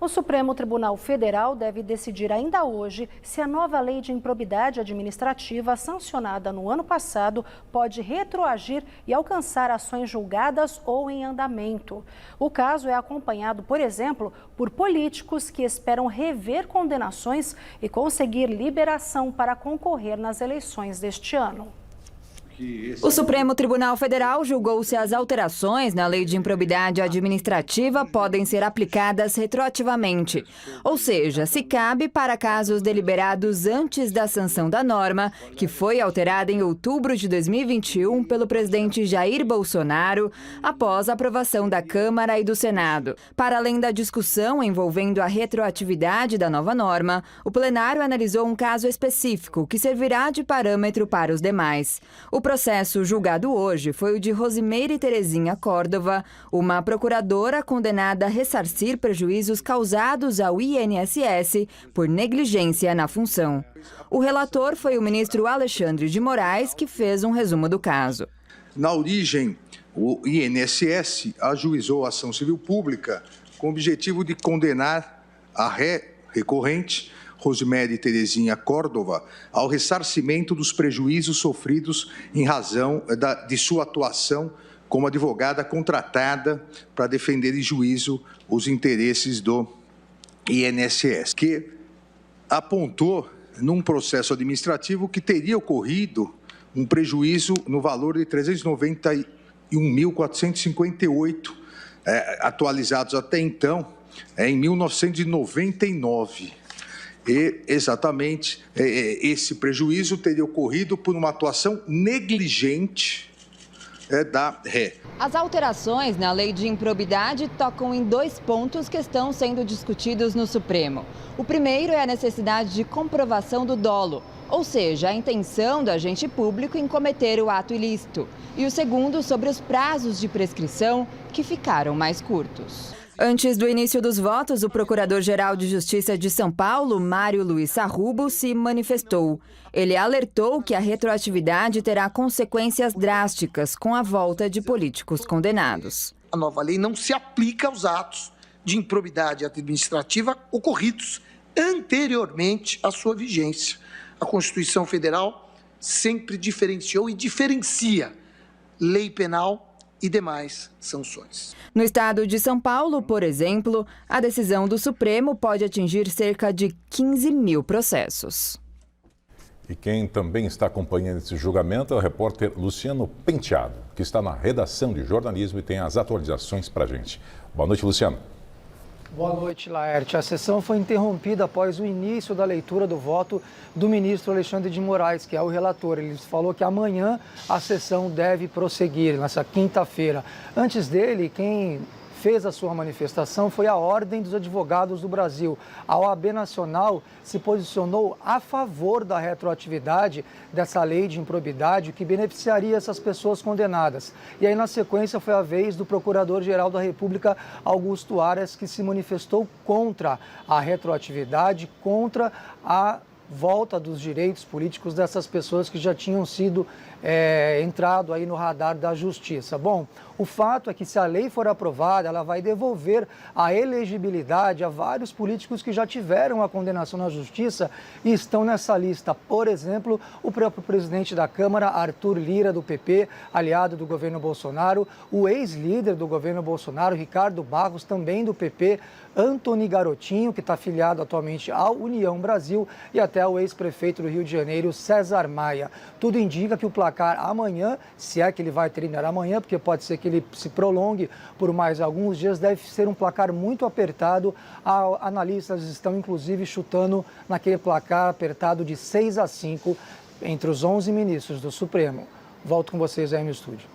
O Supremo Tribunal Federal deve decidir ainda hoje se a nova lei de improbidade administrativa sancionada no ano passado pode retroagir e alcançar ações julgadas ou em andamento. O caso é acompanhado, por exemplo, por políticos que esperam rever condenações e conseguir liberação para concorrer nas eleições deste ano. O Supremo Tribunal Federal julgou se as alterações na lei de improbidade administrativa podem ser aplicadas retroativamente, ou seja, se cabe para casos deliberados antes da sanção da norma, que foi alterada em outubro de 2021 pelo presidente Jair Bolsonaro, após a aprovação da Câmara e do Senado. Para além da discussão envolvendo a retroatividade da nova norma, o plenário analisou um caso específico que servirá de parâmetro para os demais. O processo julgado hoje foi o de Rosimeire Terezinha Córdova, uma procuradora condenada a ressarcir prejuízos causados ao INSS por negligência na função. O relator foi o ministro Alexandre de Moraes, que fez um resumo do caso. Na origem, o INSS ajuizou a ação civil pública com o objetivo de condenar a recorrente Rosimeire Terezinha Córdova ao ressarcimento dos prejuízos sofridos em razão de sua atuação como advogada contratada para defender em juízo os interesses do INSS, que apontou num processo administrativo que teria ocorrido um prejuízo no valor de 391.458, atualizados até então, em 1999. E, exatamente, esse prejuízo teria ocorrido por uma atuação negligente da ré. As alterações na lei de improbidade tocam em dois pontos que estão sendo discutidos no Supremo. O primeiro é a necessidade de comprovação do dolo, ou seja, a intenção do agente público em cometer o ato ilícito. E o segundo sobre os prazos de prescrição, que ficaram mais curtos. Antes do início dos votos, o Procurador-Geral de Justiça de São Paulo, Mário Luiz Sarrubo, se manifestou. Ele alertou que a retroatividade terá consequências drásticas com a volta de políticos condenados. A nova lei não se aplica aos atos de improbidade administrativa ocorridos anteriormente à sua vigência. A Constituição Federal sempre diferenciou e diferencia lei penal e demais sanções. No estado de São Paulo, por exemplo, a decisão do Supremo pode atingir cerca de 15 mil processos. E quem também está acompanhando esse julgamento é o repórter Luciano Penteado, que está na redação de jornalismo e tem as atualizações para a gente. Boa noite, Luciano. Boa noite, Laerte. A sessão foi interrompida após o início da leitura do voto do ministro Alexandre de Moraes, que é o relator. Ele falou que amanhã a sessão deve prosseguir, nessa quinta-feira. Antes dele, quem fez a sua manifestação foi a Ordem dos Advogados do Brasil. A OAB Nacional se posicionou a favor da retroatividade dessa lei de improbidade que beneficiaria essas pessoas condenadas. E aí, na sequência, foi a vez do Procurador-Geral da República, Augusto Aras, que se manifestou contra a retroatividade, contra a volta dos direitos políticos dessas pessoas que já tinham sido entrado aí no radar da justiça. Bom, o fato é que se a lei for aprovada, ela vai devolver a elegibilidade a vários políticos que já tiveram a condenação na justiça e estão nessa lista. Por exemplo, o próprio presidente da Câmara, Arthur Lira, do PP, aliado do governo Bolsonaro, o ex-líder do governo Bolsonaro, Ricardo Barros, também do PP, Antony Garotinho, que está afiliado atualmente à União Brasil, e até o ex-prefeito do Rio de Janeiro, César Maia. Tudo indica que o placar amanhã, se é que ele vai terminar amanhã, porque pode ser que ele se prolongue por mais alguns dias, deve ser um placar muito apertado. Analistas estão, inclusive, chutando naquele placar apertado de 6-5 entre os 11 ministros do Supremo. Volto com vocês aí no estúdio.